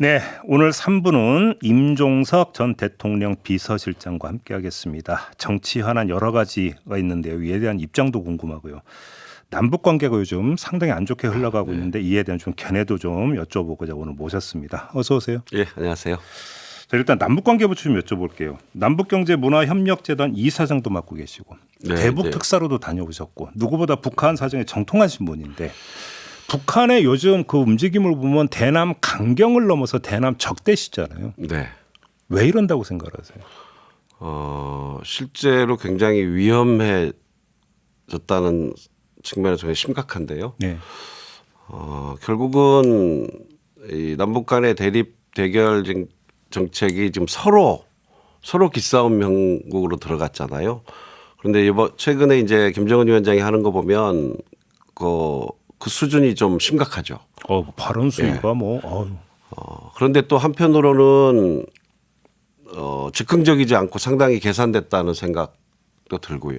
네, 오늘 3부는 임종석 전 대통령 비서실장과 함께하겠습니다. 정치 현안 여러 가지가 있는데요. 이에 대한 입장도 궁금하고요. 남북 관계가 요즘 상당히 안 좋게 흘러가고 있는데 이에 대한 좀 견해도 좀 여쭤보고자 오늘 모셨습니다. 어서 오세요. 예, 안녕하세요. 자, 일단 남북 관계부터 좀 여쭤볼게요. 남북경제문화협력재단 이사장도 맡고 계시고 대북 특사로도 다녀오셨고 누구보다 북한 사정에 정통하신 분인데 북한의 요즘 그 움직임을 보면 대남 강경을 넘어서 대남 적대시잖아요. 네. 왜 이런다고 생각하세요? 실제로 굉장히 위험해졌다는 측면에서 굉장히 심각한데요. 네. 결국은 이 남북 간의 대립 대결 정책이 지금 서로 기싸움 형국으로 들어갔잖아요. 그런데 최근에 이제 김정은 위원장이 하는 거 보면 그 수준이 좀 심각하죠. 발언 수위가 그런데 또 한편으로는 즉흥적이지 않고 상당히 계산됐다는 생각도 들고요.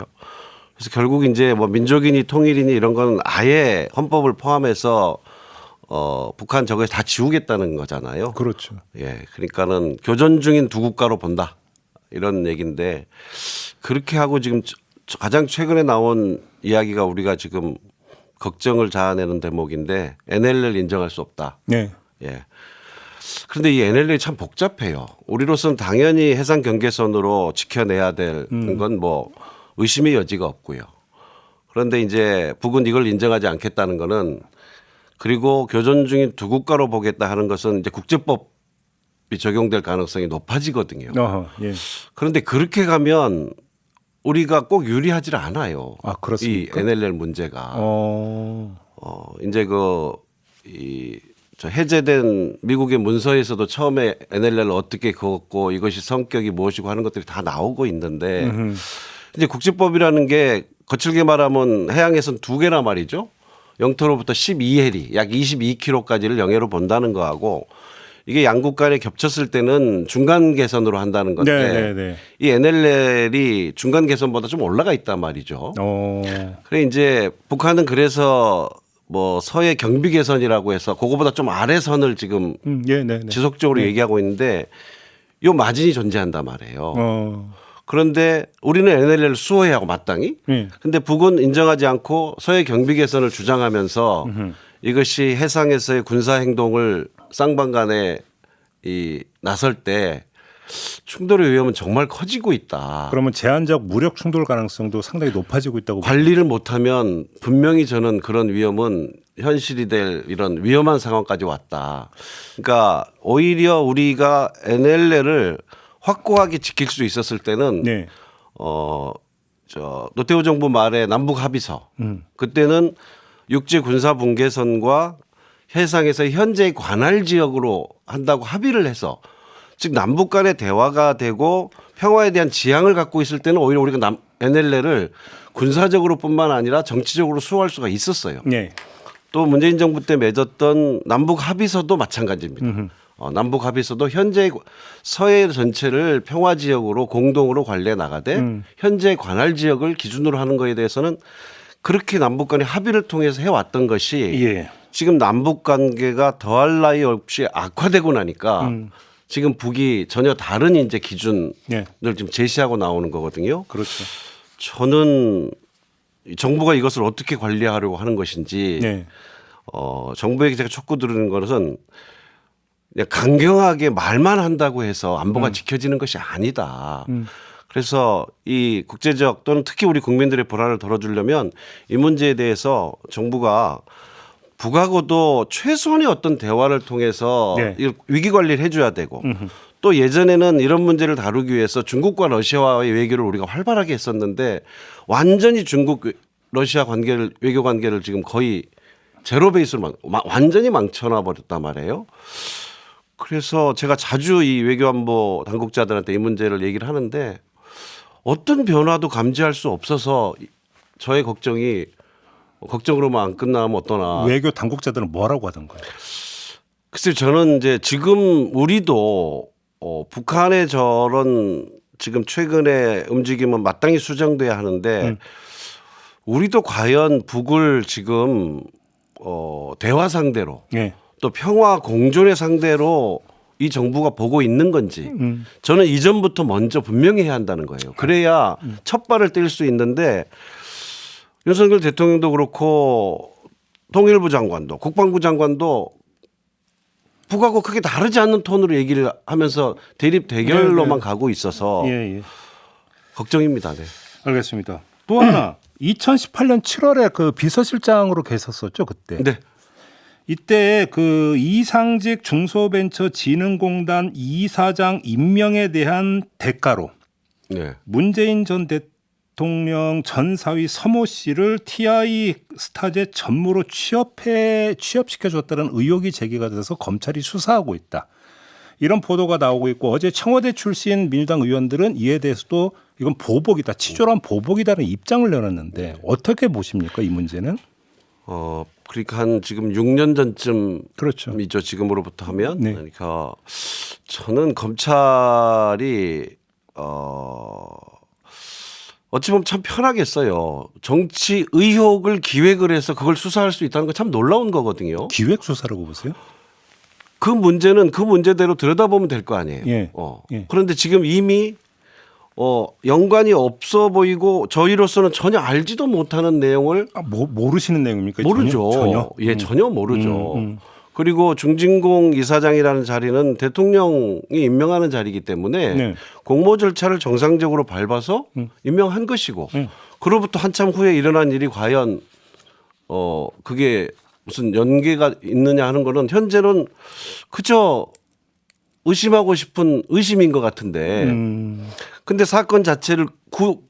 그래서 결국 이제 뭐 민족이니 통일이니 이런 건 아예 헌법을 포함해서 북한 저거에 다 지우겠다는 거잖아요. 그렇죠. 예, 그러니까는 교전 중인 두 국가로 본다 이런 얘기인데 그렇게 하고 지금 가장 최근에 나온 이야기가 우리가 지금 걱정을 자아내는 대목인데 NLL 인정할 수 없다. 네. 예. 그런데 이 NLL이 참 복잡해요. 우리로서는 당연히 해상 경계선으로 지켜내야 될 건 뭐 의심의 여지가 없고요. 그런데 이제 북은 이걸 인정하지 않겠다는 거는 그리고 교전 중인 두 국가로 보겠다 하는 것은 이제 국제법이 적용될 가능성이 높아지거든요. 예. 그런데 그렇게 가면 우리가 꼭 유리하지 않아요. 그렇습니까? 이 NLL 문제가. 이제 저 해제된 미국의 문서에서도 처음에 NLL을 어떻게 그었고 이것이 성격이 무엇이고 하는 것들이 다 나오고 있는데 이제 국제법이라는 게 거칠게 말하면 해양에선 두 개나 말이죠. 영토로부터 12해리 약 22km까지를 영해로 본다는 거하고 이게 양국 간에 겹쳤을 때는 중간 개선으로 한다는 건데 이 NLL이 중간 개선보다 좀 올라가 있단 말이죠. 그래 이제 북한은 그래서 뭐 서해 경비 개선이라고 해서 그거보다 좀 아래 선을 지금 지속적으로 얘기하고 있는데 요 마진이 존재한단 말이에요. 그런데 우리는 NLL을 수호해야 하고 마땅히. 그런데 북은 인정하지 않고 서해 경비 개선을 주장하면서 이것이 해상에서의 군사 행동을 쌍방간에 나설 때 충돌의 위험은 정말 커지고 있다. 그러면 제한적 무력 충돌 가능성도 상당히 높아지고 있다고. 관리를 못하면 분명히 저는 그런 위험은 현실이 될 이런 위험한 상황까지 왔다. 그러니까 오히려 우리가 NLL을 확고하게 지킬 수 있었을 때는 노태우 정부 말에 남북 합의서 그때는 육지 군사 분계선과 해상에서 현재의 관할 지역으로 한다고 합의를 해서 즉 남북 간의 대화가 되고 평화에 대한 지향을 갖고 있을 때는 오히려 우리가 NLL을 군사적으로뿐만 아니라 정치적으로 수호할 수가 있었어요. 또 문재인 정부 때 맺었던 남북 합의서도 마찬가지입니다. 남북 합의서도 현재 서해 전체를 평화 지역으로 공동으로 관리해 나가되 현재 관할 지역을 기준으로 하는 것에 대해서는 그렇게 남북 간의 합의를 통해서 해왔던 것이 지금 남북 관계가 더할 나위 없이 악화되고 나니까 지금 북이 전혀 다른 이제 기준을 지금 제시하고 나오는 거거든요. 그렇죠. 저는 정부가 이것을 어떻게 관리하려고 하는 것인지 정부에게 제가 촉구 드리는 것은 그냥 강경하게 말만 한다고 해서 안보가 지켜지는 것이 아니다. 그래서 이 국제적 또는 특히 우리 국민들의 불안을 덜어주려면 이 문제에 대해서 정부가 북하고도 최소한의 어떤 대화를 통해서 위기 관리를 해줘야 되고 또 예전에는 이런 문제를 다루기 위해서 중국과 러시아와의 외교를 우리가 활발하게 했었는데 완전히 중국 러시아 관계를 외교 관계를 지금 거의 제로 베이스로 완전히 망쳐놔 버렸단 말이에요. 그래서 제가 자주 이 외교안보 당국자들한테 이 문제를 얘기를 하는데 어떤 변화도 감지할 수 없어서 저의 걱정으로만 안 끝나면 어떠나. 외교 당국자들은 뭐라고 하던가요? 글쎄요, 저는 이제 지금 우리도 북한의 저런 지금 최근의 움직임은 마땅히 수정돼야 하는데 우리도 과연 북을 지금 대화 상대로 또 평화 공존의 상대로 이 정부가 보고 있는 건지 저는 이전부터 먼저 분명히 해야 한다는 거예요. 그래야 첫 발을 뗄 수 있는데 윤석열 대통령도 그렇고 통일부 장관도 국방부 장관도 북하고 크게 다르지 않는 톤으로 얘기를 하면서 대립 대결로만 가고 있어서 걱정입니다. 네. 알겠습니다. 또 하나 2018년 7월에 그 비서실장으로 계셨었죠 그때. 네. 이때 그 이상직 중소벤처진흥공단 이사장 임명에 대한 대가로 네. 문재인 전 대통령 전사위 서모 씨를 TI 스타제 전무로 취업시켜줬다는 의혹이 제기가 돼서 검찰이 수사하고 있다. 이런 보도가 나오고 있고 어제 청와대 출신 민주당 의원들은 이에 대해서도 이건 보복이다. 치졸한 보복이다는 입장을 내놨는데 어떻게 보십니까 이 문제는? 그러니까 한 지금 6년 전쯤 그렇죠. 이죠. 지금으로부터 하면 네. 그러니까 저는 검찰이 어찌 보면 참 편하겠어요. 정치 의혹을 기획을 해서 그걸 수사할 수 있다는 건 참 놀라운 거거든요. 기획 수사라고 보세요? 그 문제는 그 문제대로 들여다보면 될 거 아니에요. 예. 예. 그런데 지금 이미 연관이 없어 보이고 저희로서는 전혀 알지도 못하는 내용을 모르시는 내용입니까? 모르죠. 전혀? 예, 전혀 모르죠. 그리고 중진공 이사장이라는 자리는 대통령이 임명하는 자리이기 때문에 네. 공모 절차를 정상적으로 밟아서 임명한 것이고 그로부터 한참 후에 일어난 일이 과연 그게 무슨 연계가 있느냐 하는 거는 현재는 그저 의심하고 싶은 의심인 것 같은데 근데 사건 자체를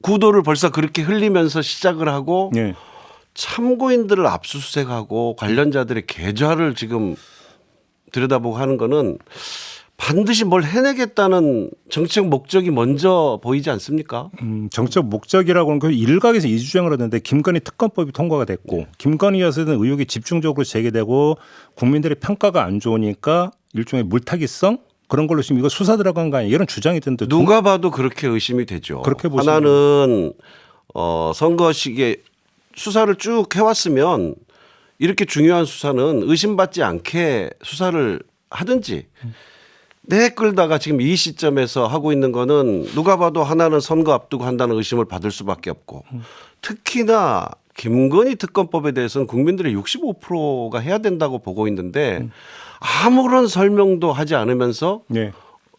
구도를 벌써 그렇게 흘리면서 시작을 하고 네. 참고인들을 압수수색하고 관련자들의 계좌를 지금 들여다보고 하는 거는 반드시 뭘 해내겠다는 정책 목적이 먼저 보이지 않습니까? 정책 목적이라고 하는 건 일각에서 이주장을 하는데 김건희 특검법이 통과가 됐고 김건희 여사는 의혹이 집중적으로 제기되고 국민들의 평가가 안 좋으니까 일종의 물타기성 그런 걸로 지금 이거 수사 들어간 거 아니야 이런 주장이 드는데 누가 봐도 그렇게 의심이 되죠. 그렇게 보시면 하나는 선거 시기에 수사를 쭉 해왔으면 이렇게 중요한 수사는 의심받지 않게 수사를 하든지 내 끌다가 지금 이 시점에서 하고 있는 거는 누가 봐도 하나는 선거 앞두고 한다는 의심을 받을 수밖에 없고 특히나 김건희 특검법에 대해서는 국민들의 65%가 해야 된다고 보고 있는데 아무런 설명도 하지 않으면서 네.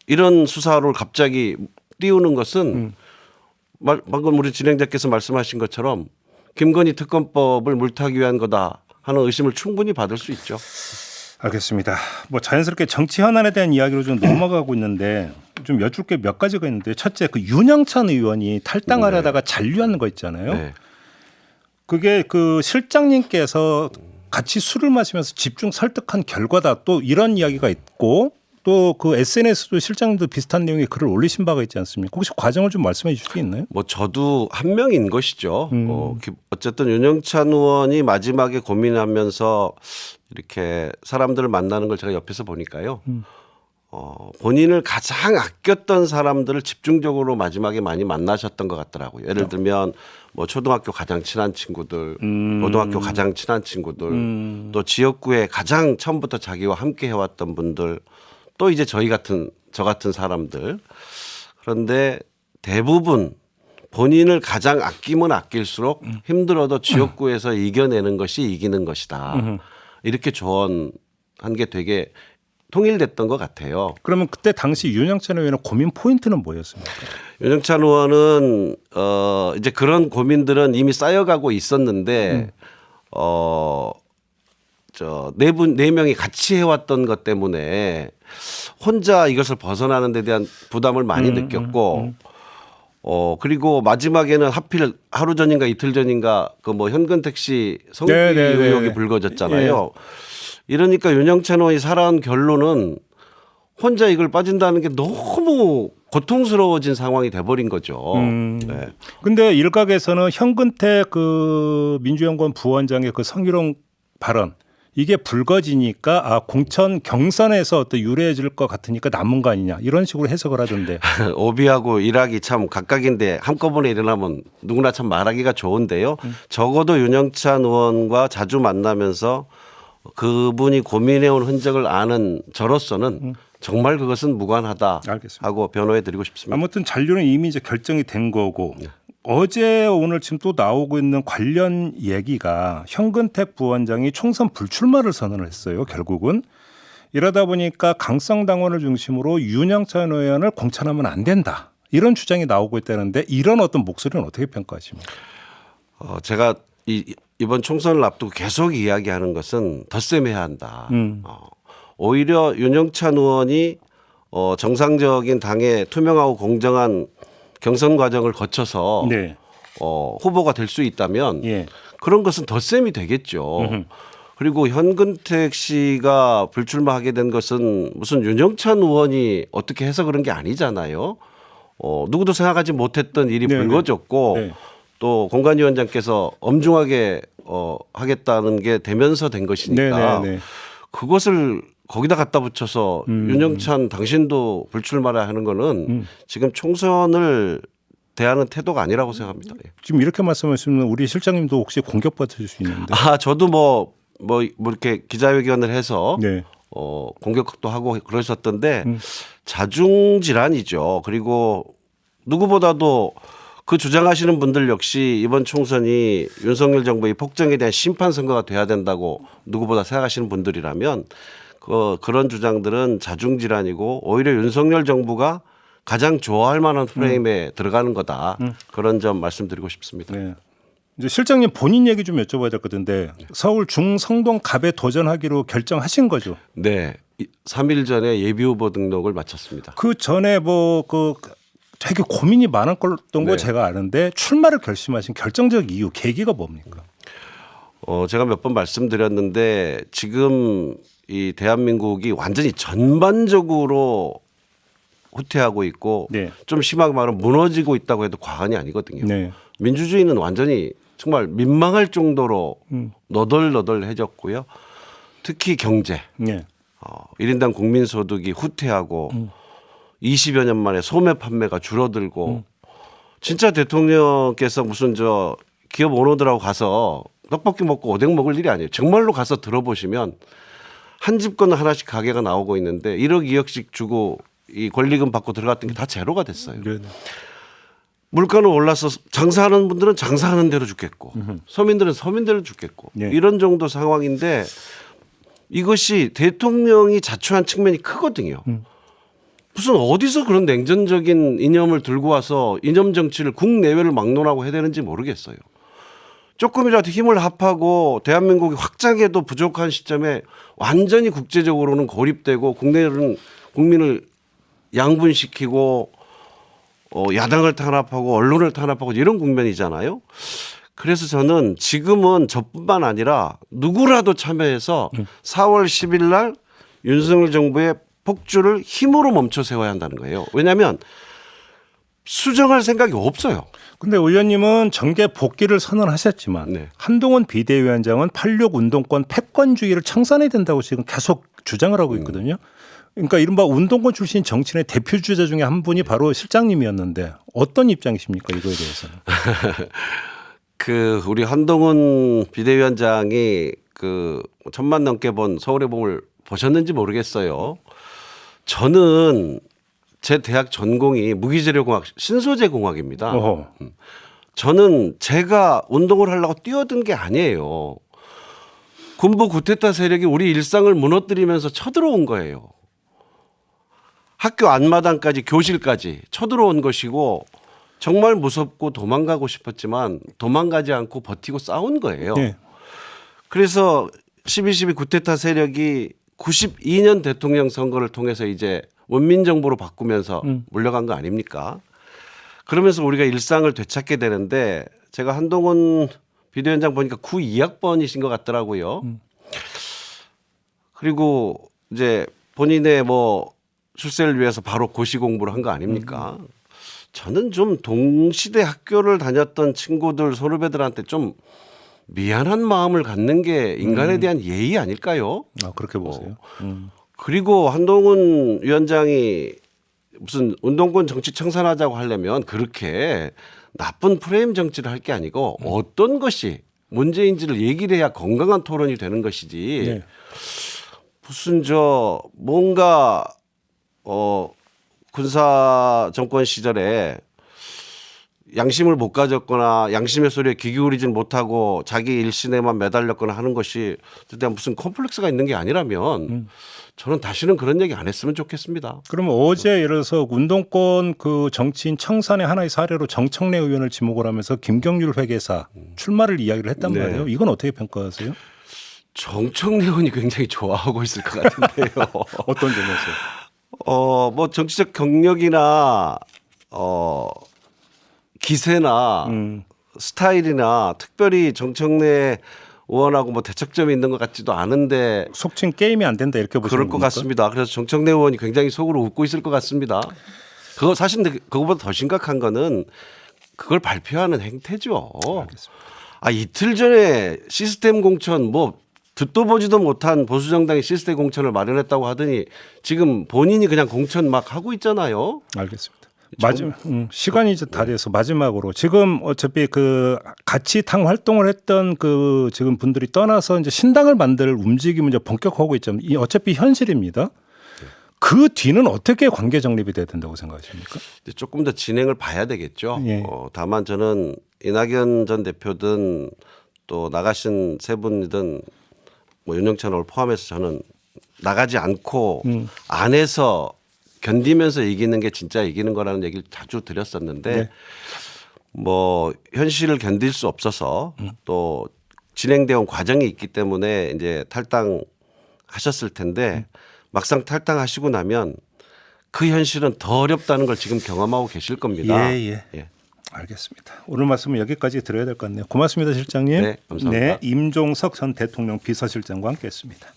이런 수사를 갑자기 띄우는 것은 방금 우리 진행자께서 말씀하신 것처럼 김건희 특검법을 물타기 위한 거다 하는 의심을 충분히 받을 수 있죠. 알겠습니다. 뭐 자연스럽게 정치 현안에 대한 이야기로 좀 넘어가고 있는데 좀 여쭐 게 몇 가지가 있는데 첫째 그 윤영찬 의원이 탈당하려다가 잔류하는 거 있잖아요. 네. 그게 그 실장님께서 같이 술을 마시면서 집중 설득한 결과다. 또 이런 이야기가 있고 또 그 SNS도 실장님도 비슷한 내용의 글을 올리신 바가 있지 않습니까? 혹시 과정을 좀 말씀해 주실 수 있나요? 뭐 저도 한 명인 것이죠. 어쨌든 윤영찬 의원이 마지막에 고민하면서 이렇게 사람들을 만나는 걸 제가 옆에서 보니까요. 본인을 가장 아꼈던 사람들을 집중적으로 마지막에 많이 만나셨던 것 같더라고요. 예를 들면 뭐 초등학교 가장 친한 친구들, 고등학교 가장 친한 친구들, 또 지역구에 가장 처음부터 자기와 함께 해왔던 분들, 또 이제 저 같은 사람들. 그런데 대부분 본인을 가장 아끼면 아낄수록 힘들어도 지역구에서 이겨내는 것이 이기는 것이다. 이렇게 조언한 게 되게 통일됐던 것 같아요. 그러면 그때 당시 윤영찬 의원의 고민 포인트는 뭐였습니까? 윤영찬 의원은 이제 그런 고민들은 이미 쌓여가고 있었는데 네 명이 같이 해왔던 것 때문에 혼자 이것을 벗어나는 데 대한 부담을 많이 느꼈고 그리고 마지막에는 하필 하루 전인가 이틀 전인가 그 뭐 현금 택시 성비 의혹이 불거졌잖아요. 이러니까 윤영찬 의원이 살아온 결론은 혼자 이걸 빠진다는 게 너무 고통스러워진 상황이 돼버린 거죠. 네. 근데 일각에서는 현근택 그 민주연구원 부원장의 그 성희롱 발언 이게 불거지니까 공천 경선에서 어떤 유리해질 것 같으니까 남은 거 아니냐 이런 식으로 해석을 하던데. 오비하고 일하기 참 각각인데 한꺼번에 일어나면 누구나 참 말하기가 좋은데요. 적어도 윤영찬 의원과 자주 만나면서 그분이 고민해온 흔적을 아는 저로서는 정말 그것은 무관하다 알겠습니다. 하고 변호해드리고 싶습니다. 아무튼 잔류는 이미 이제 결정이 된 거고 어제 오늘 지금 또 나오고 있는 관련 얘기가 현근택 부원장이 총선 불출마를 선언을 했어요. 결국은 이러다 보니까 강성당원을 중심으로 윤영찬 의원을 공천하면 안 된다. 이런 주장이 나오고 있다는데 이런 어떤 목소리는 어떻게 평가하십니까? 제가 이번 총선을 앞두고 계속 이야기하는 것은 덧셈해야 한다. 오히려 윤영찬 의원이 정상적인 당의 투명하고 공정한 경선 과정을 거쳐서 네. 후보가 될 수 있다면 예. 그런 것은 덧셈이 되겠죠. 그리고 현근택 씨가 불출마하게 된 것은 무슨 윤영찬 의원이 어떻게 해서 그런 게 아니잖아요. 누구도 생각하지 못했던 일이 네네. 불거졌고 네. 또 공관위원장께서 엄중하게 하겠다는 게 되면서 된 것이니까 네네네. 그것을 거기다 갖다 붙여서 윤영찬 당신도 불출마라 하는 거는 지금 총선을 대하는 태도가 아니라고 생각합니다. 예. 지금 이렇게 말씀하시면 우리 실장님도 혹시 공격받을 수 있는데. 저도 뭐 이렇게 기자회견을 해서 네. 공격도 하고 그러셨던데 자중질환이죠. 그리고 누구보다도 그 주장하시는 분들 역시 이번 총선이 윤석열 정부의 폭정에 대한 심판 선거가 돼야 된다고 누구보다 생각하시는 분들이라면 그런 주장들은 자중질환이고 오히려 윤석열 정부가 가장 좋아할 만한 프레임에 들어가는 거다. 그런 점 말씀드리고 싶습니다. 네. 이제 실장님 본인 얘기 좀 여쭤봐야 될 것 같은데 서울 중성동 갑에 도전하기로 결정하신 거죠? 네. 3일 전에 예비 후보 등록을 마쳤습니다. 그 전에 그 되게 고민이 많았던 거 네. 제가 아는데 출마를 결심하신 결정적 이유 계기가 뭡니까? 제가 몇 번 말씀드렸는데 지금 이 대한민국이 완전히 전반적으로 후퇴하고 있고 네. 좀 심하게 말하면 무너지고 있다고 해도 과언이 아니거든요. 네. 민주주의는 완전히 정말 민망할 정도로 너덜너덜해졌고요. 특히 경제. 네. 1인당 국민소득이 후퇴하고 20여 년 만에 소매 판매가 줄어들고 진짜 대통령께서 무슨 기업 오너들하고 가서 떡볶이 먹고 오뎅 먹을 일이 아니에요. 정말로 가서 들어보시면 한 집 건너 하나씩 가게가 나오고 있는데 1억 2억씩 주고 이 권리금 받고 들어갔던 게 다 제로가 됐어요. 네. 물가는 올라서 장사하는 분들은 장사하는 대로 죽겠고 서민들은 서민대로 죽겠고 네. 이런 정도 상황인데 이것이 대통령이 자초한 측면이 크거든요. 무슨 어디서 그런 냉전적인 이념을 들고 와서 이념 정치를 국내외를 막론하고 해야 되는지 모르겠어요. 조금이라도 힘을 합하고 대한민국이 확장해도 부족한 시점에 완전히 국제적으로는 고립되고 국내는 국민을 양분시키고 야당을 탄압하고 언론을 탄압하고 이런 국면이잖아요. 그래서 저는 지금은 저뿐만 아니라 누구라도 참여해서 4월 10일 날 윤석열 정부의 폭주를 힘으로 멈춰 세워야 한다는 거예요. 왜냐하면 수정할 생각이 없어요. 근데 의원님은 정계 복귀를 선언하셨지만 네. 한동훈 비대위원장은 86 운동권 패권주의를 청산해야 된다고 지금 계속 주장을 하고 있거든요. 그러니까 이른바 운동권 출신 정치인의 대표 주자 중에 한 분이 바로 실장님이었는데 어떤 입장이십니까 이거에 대해서는? 우리 한동훈 비대위원장이 1,000만 넘게 본 서울의 봄을 보셨는지 모르겠어요. 저는 제 대학 전공이 무기재료공학 신소재공학입니다. 어허. 저는 제가 운동을 하려고 뛰어든 게 아니에요. 군부 구테타 세력이 우리 일상을 무너뜨리면서 쳐들어온 거예요. 학교 앞마당까지 교실까지 쳐들어온 것이고 정말 무섭고 도망가고 싶었지만 도망가지 않고 버티고 싸운 거예요. 네. 그래서 12.12 구테타 세력이 92년 대통령 선거를 통해서 이제 원민정부로 바꾸면서 물러간 거 아닙니까? 그러면서 우리가 일상을 되찾게 되는데 제가 한동훈 비대위원장 보니까 92학번이신 것 같더라고요. 그리고 이제 본인의 출세를 위해서 바로 고시 공부를 한 거 아닙니까? 저는 좀 동시대 학교를 다녔던 친구들 선후배들한테 좀 미안한 마음을 갖는 게 인간에 대한 예의 아닐까요? 그렇게 보세요. 그리고 한동훈 위원장이 무슨 운동권 정치 청산하자고 하려면 그렇게 나쁜 프레임 정치를 할 게 아니고 어떤 것이 문제인지를 얘기를 해야 건강한 토론이 되는 것이지 네. 무슨 뭔가 군사 정권 시절에 양심을 못 가졌거나 양심의 소리에 귀 기울이진 못하고 자기 일신에만 매달렸거나 하는 것이 일단 무슨 컴플렉스가 있는 게 아니라면 저는 다시는 그런 얘기 안 했으면 좋겠습니다. 그러면 어제 예를 들어서 운동권 그 정치인 청산의 하나의 사례로 정청래 의원을 지목을 하면서 김경률 회계사 출마를 이야기를 했단 네. 말이에요. 이건 어떻게 평가하세요? 정청래 의원이 굉장히 좋아하고 있을 것 같은데요. 어떤 점에서? 뭐 정치적 경력이나 기세나 스타일이나 특별히 정청래 의원하고 뭐 대척점이 있는 것 같지도 않은데 속칭 게임이 안 된다 이렇게 보시는 그럴 것 겁니까? 같습니다. 그래서 정청래 의원이 굉장히 속으로 웃고 있을 것 같습니다. 그거 사실 근데 그거보다 더 심각한 거는 그걸 발표하는 행태죠. 알겠습니다. 이틀 전에 시스템 공천 뭐 듣도 보지도 못한 보수정당이 시스템 공천을 마련했다고 하더니 지금 본인이 그냥 공천 막 하고 있잖아요. 알겠습니다. 마지막 시간이 이제 다 돼서 마지막으로 지금 어차피 그 같이 당 활동을 했던 그 지금 분들이 떠나서 이제 신당을 만들 움직임은 이제 본격화하고 있죠. 이 어차피 현실입니다. 그 뒤는 어떻게 관계 정립이 돼야 된다고 생각하십니까? 이제 조금 더 진행을 봐야 되겠죠. 예. 다만 저는 이낙연 전 대표든 또 나가신 세 분이든 뭐 윤영찬 의원을 포함해서 저는 나가지 않고 안에서 견디면서 이기는 게 진짜 이기는 거라는 얘기를 자주 드렸었는데 네. 뭐 현실을 견딜 수 없어서 또 진행되어 온 과정이 있기 때문에 이제 탈당하셨을 텐데 막상 탈당하시고 나면 그 현실은 더 어렵다는 걸 지금 경험하고 계실 겁니다. 예. 알겠습니다. 오늘 말씀은 여기까지 드려야 될 것 같네요. 고맙습니다, 실장님. 네, 감사합니다. 네, 임종석 전 대통령 비서실장과 함께했습니다.